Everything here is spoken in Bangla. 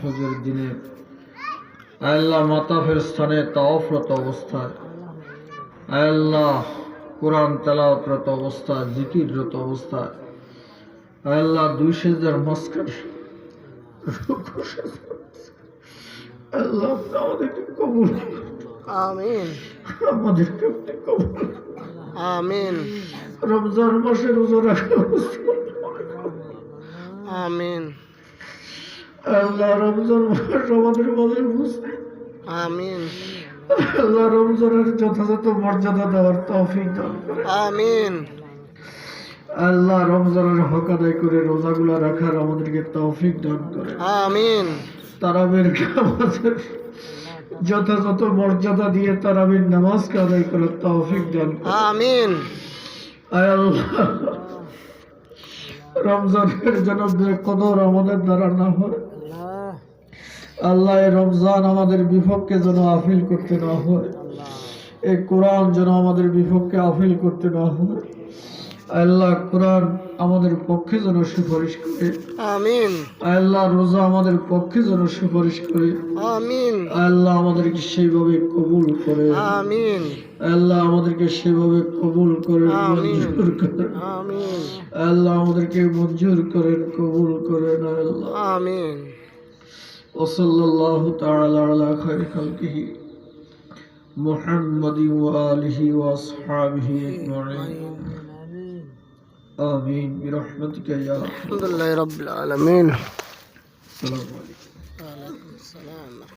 হজের দিনে আল্লাহ মাতাফের স্থানে তাওয়াফরত অবস্থায় আল্লাহ কোরআন তেলাওয়াতরত অবস্থায় জিকিররত অবস্থায় আল্লাহ দুই সেজদার মাঝখানে আল্লাহ আমাদেরকে কবুল আমিন আমাদেরকে কবুল আমিন রমজান মাসে রোজা রাখা আমিন আল্লাহ রমজান মাস আমাদের মাঝে বুঝতে আমিন আল্লাহ রমজানের যথাযথ মর্যাদা দেওয়ার তৌফিক দান করে আমিন আল্লাহ রমজানের হক আদায় করে রোজাগুলা রাখার আমাদেরকে তৌফিক দান করে আমিন তারাবির নামাজের যথাযথ মর্যাদা দিয়ে তারাবির নামাজকে আদায় করার তৌফিক দান করে আমিন আয় আল্লাহ রমজানের যেন বেকদর আমাদের দ্বারা না হয় আল্লাহ এই রমজান আমাদের বিপক্ষে যেন আপিল করতে না হয়, এই কোরআন যেন আমাদের বিপক্ষে আপিল করতে না হয়। আল্লাহ কোরআন আমাদের পক্ষে যেন সুপারিশ করে, আমিন আল্লাহ রোজা আমাদের পক্ষে যেন সুপারিশ করে, আমিন আল্লাহ আমাদেরকে সেইভাবে কবুল করে, আমিন আল্লাহ আমাদেরকে সেভাবে কবুল করেন, আমিন মঞ্জুর করেন, আমিন আল্লাহ আমাদেরকে মঞ্জুর করেন, কবুল করেন আল্লাহ। আমিন وصلى الله تعالى على خير خلقه محمد وآله وأصحابه أجمعين آمين برحمتك يا أرحم الحمد لله رب العالمين. السلام عليكم. وعليكم السلام.